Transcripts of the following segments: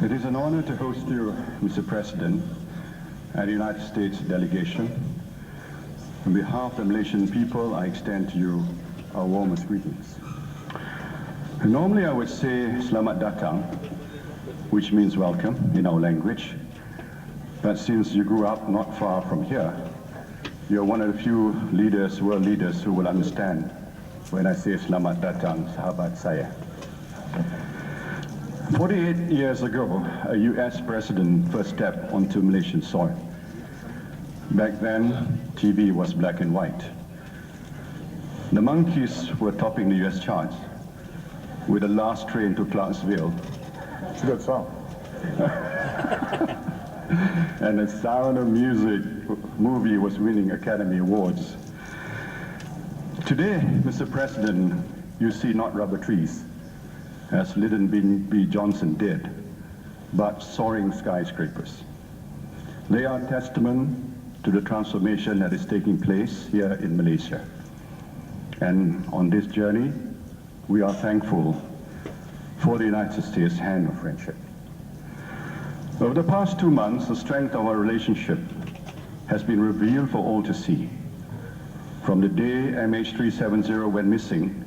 It is an honor to host you, Mr. President, and the United States delegation. On behalf of the Malaysian people, I extend to you our warmest greetings. Normally I would say Selamat Datang, which means welcome in our language. But since you grew up not far from here, you're one of the few leaders, world leaders, who will understand when I say Selamat Datang, sahabat saya. 48 years ago, a US president first stepped onto Malaysian soil. Back then, TV was black and white. The Monkees were topping the US charts with The Last Train to Clarksville. It's a good song. And The Sound of Music movie was winning Academy Awards. Today, Mr. President, you see not rubber trees, as Lyndon B. Johnson did, but soaring skyscrapers. They are testament to the transformation that is taking place here in Malaysia. And on this journey, we are thankful for the United States' hand of friendship. Over the past 2 months, the strength of our relationship has been revealed for all to see. From the day MH370 went missing,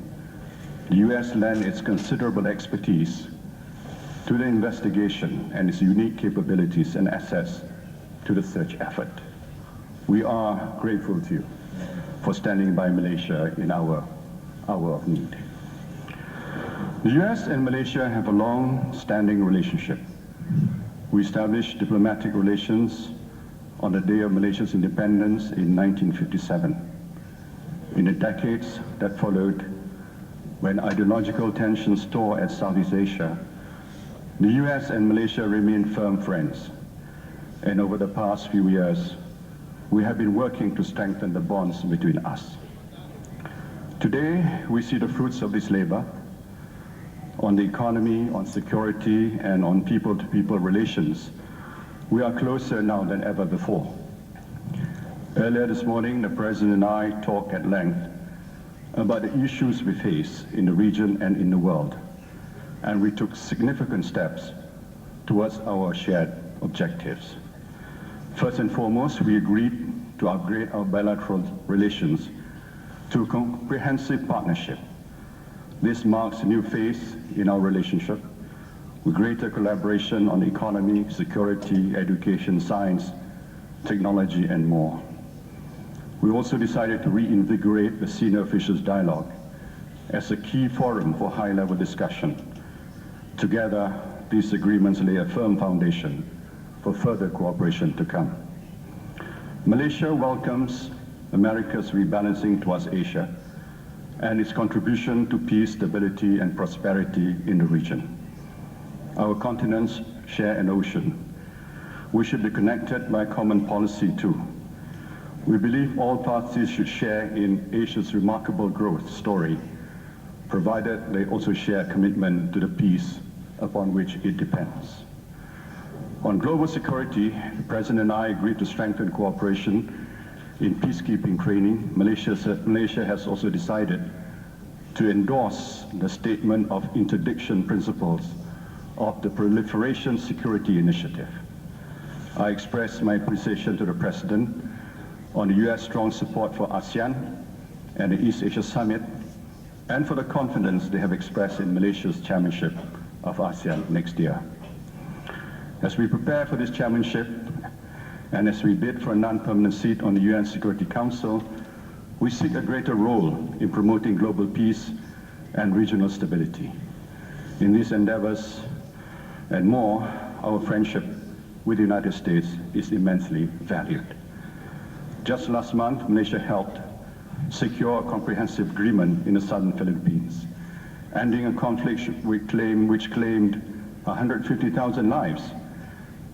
the U.S. lent its considerable expertise to the investigation and its unique capabilities and assets to the search effort. We are grateful to you for standing by Malaysia in our hour of need. The U.S. and Malaysia have a long-standing relationship. We established diplomatic relations on the day of Malaysia's independence in 1957. In the decades that followed, when ideological tensions tore at Southeast Asia, the US and Malaysia remained firm friends. And over the past few years, we have been working to strengthen the bonds between us. Today, we see the fruits of this labor on the economy, on security, and on people-to-people relations. We are closer now than ever before. Earlier this morning, the President and I talked at length about the issues we face in the region and in the world, and we took significant steps towards our shared objectives. First and foremost, we agreed to upgrade our bilateral relations to a comprehensive partnership. This marks a new phase in our relationship, with greater collaboration on the economy, security, education, science, technology, and more. We also decided to reinvigorate the senior officials dialogue as a key forum for high-level discussion. Together, these agreements lay a firm foundation for further cooperation to come. Malaysia welcomes America's rebalancing towards Asia and its contribution to peace, stability, and prosperity in the region. Our continents share an ocean. We should be connected by common policy too. We believe all parties should share in Asia's remarkable growth story, provided they also share a commitment to the peace upon which it depends. On global security, the President and I agreed to strengthen cooperation in peacekeeping training. Malaysia has also decided to endorse the Statement of Interdiction Principles of the Proliferation Security Initiative. I express my appreciation to the President on the U.S. strong support for ASEAN and the East Asia Summit, and for the confidence they have expressed in Malaysia's chairmanship of ASEAN next year. As we prepare for this chairmanship, and as we bid for a non-permanent seat on the UN Security Council, we seek a greater role in promoting global peace and regional stability. In these endeavors and more, our friendship with the United States is immensely valued. Just last month, Malaysia helped secure a comprehensive agreement in the southern Philippines, ending a conflict which claimed 150,000 lives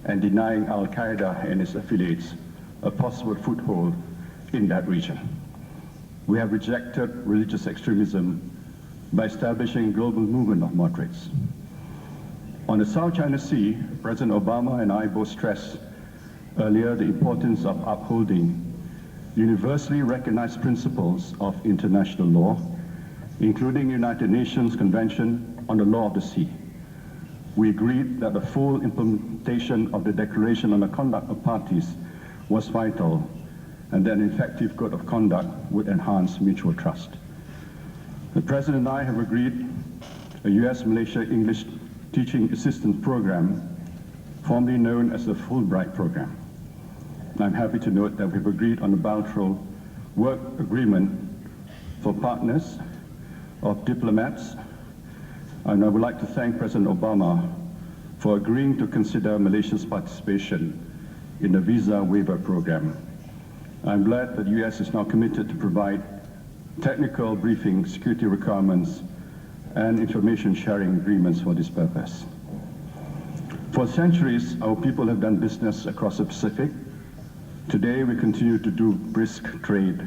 and denying Al-Qaeda and its affiliates a possible foothold in that region. We have rejected religious extremism by establishing a global movement of moderates. On the South China Sea, President Obama and I both stressed earlier the importance of upholding universally recognized principles of international law, including United Nations Convention on the Law of the Sea. we agreed that the full implementation of the Declaration on the Conduct of Parties was vital, and that an effective code of conduct would enhance mutual trust. The President and I have agreed a US-Malaysia English Teaching Assistance Program, formerly known as the Fulbright Program. I'm happy to note that we've agreed on a bilateral work agreement for partners of diplomats, and I would like to thank President Obama for agreeing to consider Malaysia's participation in the visa waiver program. I'm glad that the US is now committed to provide technical briefing, security requirements, and information sharing agreements for this purpose. For centuries, our people have done business across the Pacific. Today, we continue to do brisk trade.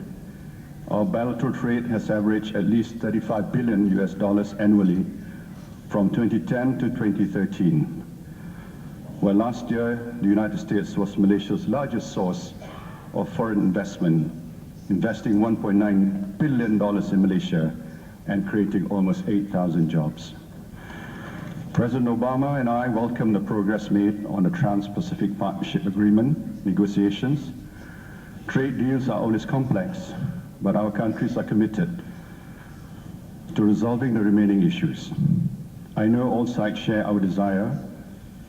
Our bilateral trade has averaged at least $35 billion US annually from 2010 to 2013. Well, last year, the United States was Malaysia's largest source of foreign investment, investing $1.9 billion in Malaysia and creating almost 8,000 jobs. President Obama and I welcome the progress made on the Trans-Pacific Partnership Agreement negotiations. Trade deals are always complex, but our countries are committed to resolving the remaining issues. I know all sides share our desire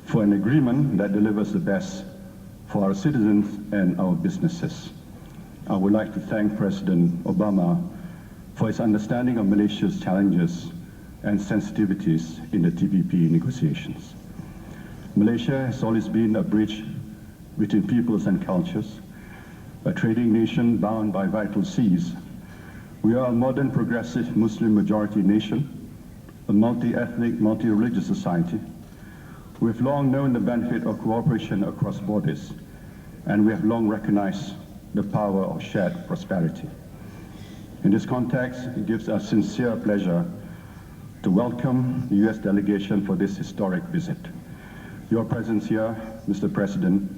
for an agreement that delivers the best for our citizens and our businesses. I would like to thank President Obama for his understanding of Malaysia's challenges and sensitivities in the TPP negotiations. Malaysia has always been a bridge between peoples and cultures, a trading nation bound by vital seas. We are a modern, progressive, Muslim-majority nation, a multi-ethnic, multi-religious society. We have long known the benefit of cooperation across borders, and we have long recognized the power of shared prosperity. In this context, it gives us sincere pleasure to welcome the U.S. delegation for this historic visit. Your presence here, Mr. President,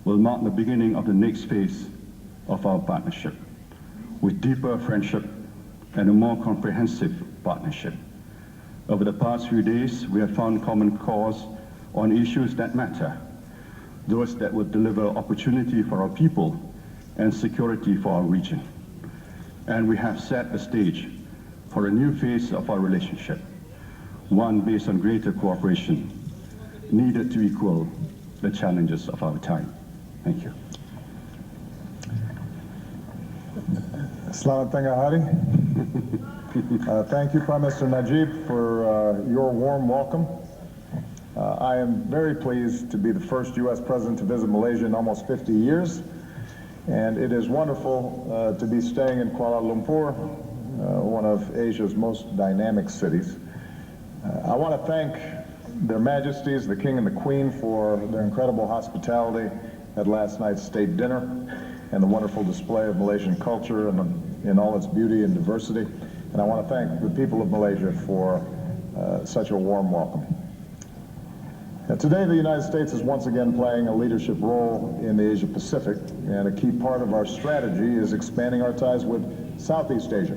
will mark the beginning of the next phase of our partnership, with deeper friendship and a more comprehensive partnership. Over the past few days, we have found common cause on issues that matter, those that would deliver opportunity for our people and security for our region. And we have set the stage for a new phase of our relationship, one based on greater cooperation, needed to equal the challenges of our time. Thank you. Selamat tengah hari. Thank you, Prime Minister Najib, for your warm welcome. I am very pleased to be the first U.S. president to visit Malaysia in almost 50 years, and it is wonderful to be staying in Kuala Lumpur, one of Asia's most dynamic cities. I want to thank Their Majesties, the King and the Queen, for their incredible hospitality at last night's state dinner and the wonderful display of Malaysian culture in all its beauty and diversity. And I want to thank the people of Malaysia for such a warm welcome. Today, the United States is once again playing a leadership role in the Asia Pacific, and a key part of our strategy is expanding our ties with Southeast Asia,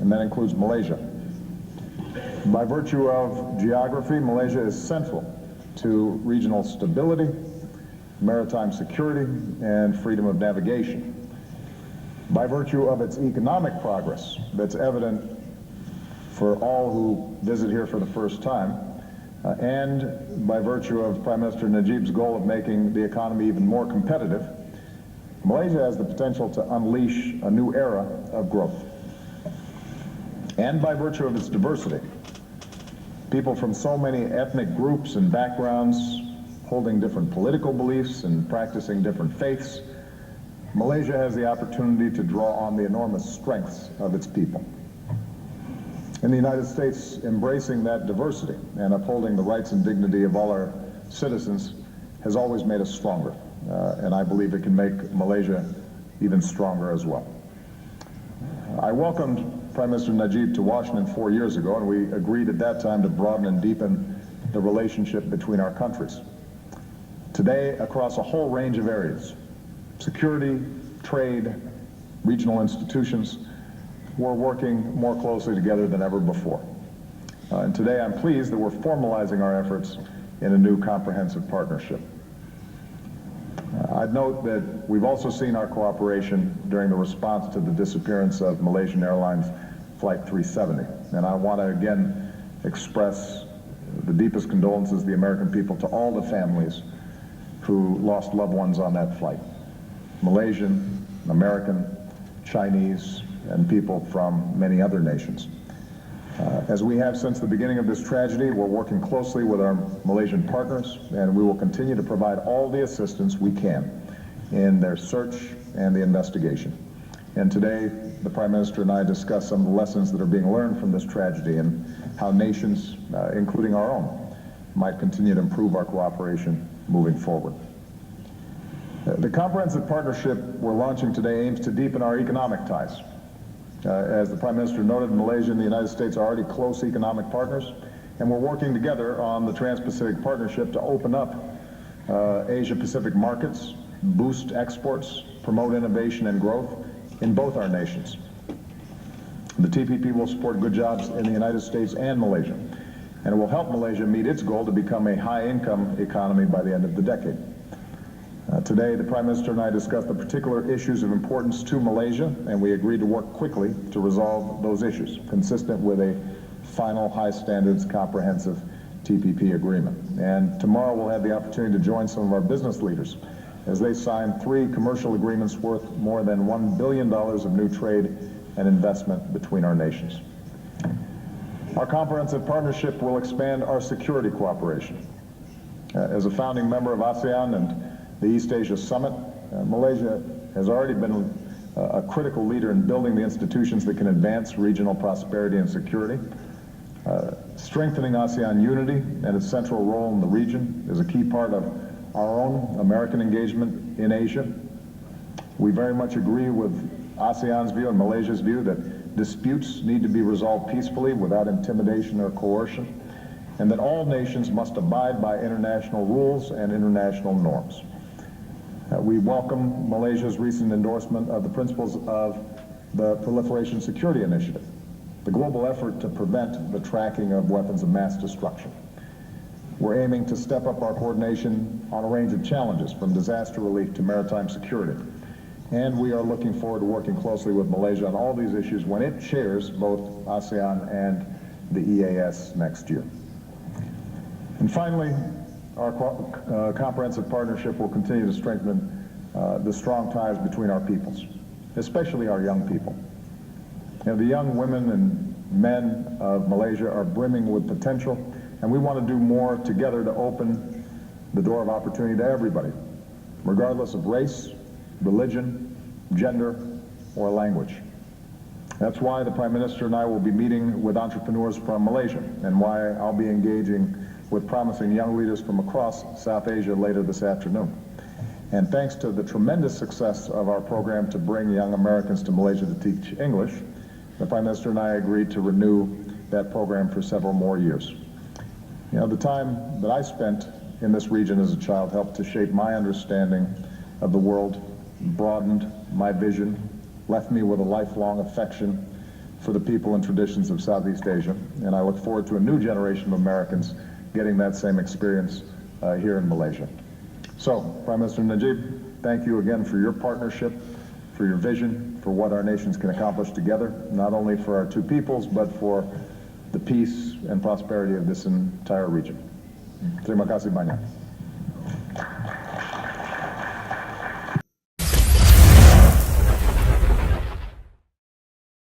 and that includes Malaysia. By virtue of geography, Malaysia is central to regional stability, maritime security, and freedom of navigation. By virtue of its economic progress that's evident for all who visit here for the first time, and by virtue of Prime Minister Najib's goal of making the economy even more competitive, Malaysia has the potential to unleash a new era of growth. And by virtue of its diversity, people from so many ethnic groups and backgrounds, holding different political beliefs and practicing different faiths, Malaysia has the opportunity to draw on the enormous strengths of its people. In the United States, embracing that diversity and upholding the rights and dignity of all our citizens has always made us stronger, and I believe it can make Malaysia even stronger as well. I welcomed Prime Minister Najib to Washington 4 years ago, and we agreed at that time to broaden and deepen the relationship between our countries. Today, across a whole range of areas, security, trade, regional institutions, we're working more closely together than ever before. And today I'm pleased that we're formalizing our efforts in a new comprehensive partnership. I'd note that we've also seen our cooperation during the response to the disappearance of Malaysian Airlines Flight 370. And I want to again express the deepest condolences of the American people to all the families who lost loved ones on that flight. Malaysian, American, Chinese, and people from many other nations. As we have since the beginning of this tragedy, we're working closely with our Malaysian partners, and we will continue to provide all the assistance we can in their search and the investigation. And today, the Prime Minister and I discussed some of the lessons that are being learned from this tragedy and how nations, including our own, might continue to improve our cooperation moving forward. The comprehensive partnership we're launching today aims to deepen our economic ties. As the Prime Minister noted, Malaysia and the United States are already close economic partners, and we're working together on the Trans-Pacific Partnership to open up Asia-Pacific markets, boost exports, promote innovation and growth in both our nations. The TPP will support good jobs in the United States and Malaysia, and it will help Malaysia meet its goal to become a high-income economy by the end of the decade. Today, the Prime Minister and I discussed the particular issues of importance to Malaysia, and we agreed to work quickly to resolve those issues, consistent with a final high standards comprehensive TPP agreement. And tomorrow we'll have the opportunity to join some of our business leaders as they sign 3 commercial agreements worth more than $1 billion of new trade and investment between our nations. Our comprehensive partnership will expand our security cooperation. As a founding member of ASEAN and the East Asia Summit, Malaysia has already been a critical leader in building the institutions that can advance regional prosperity and security. Strengthening ASEAN unity and its central role in the region is a key part of our own American engagement in Asia. We very much agree with ASEAN's view and Malaysia's view that disputes need to be resolved peacefully without intimidation or coercion, and that all nations must abide by international rules and international norms. We welcome Malaysia's recent endorsement of the principles of the Proliferation Security Initiative, the global effort to prevent the tracking of weapons of mass destruction. We're aiming to step up our coordination on a range of challenges, from disaster relief to maritime security. And we are looking forward to working closely with Malaysia on all these issues when it chairs both ASEAN and the EAS next year. And finally, our comprehensive partnership will continue to strengthen the strong ties between our peoples, especially our young people. You know, the young women and men of Malaysia are brimming with potential, and we want to do more together to open the door of opportunity to everybody, regardless of race, religion, gender, or language. That's why the Prime Minister and I will be meeting with entrepreneurs from Malaysia, and why I'll be engaging with promising young leaders from across South Asia later this afternoon. And thanks to the tremendous success of our program to bring young Americans to Malaysia to teach English, the Prime Minister and I agreed to renew that program for several more years. You know, the time that I spent in this region as a child helped to shape my understanding of the world, broadened my vision, left me with a lifelong affection for the people and traditions of Southeast Asia, and I look forward to a new generation of Americans getting that same experience here in Malaysia. So, Prime Minister Najib, thank you again for your partnership, for your vision, for what our nations can accomplish together, not only for our two peoples, but for the peace and prosperity of this entire region. Terima kasih banyak.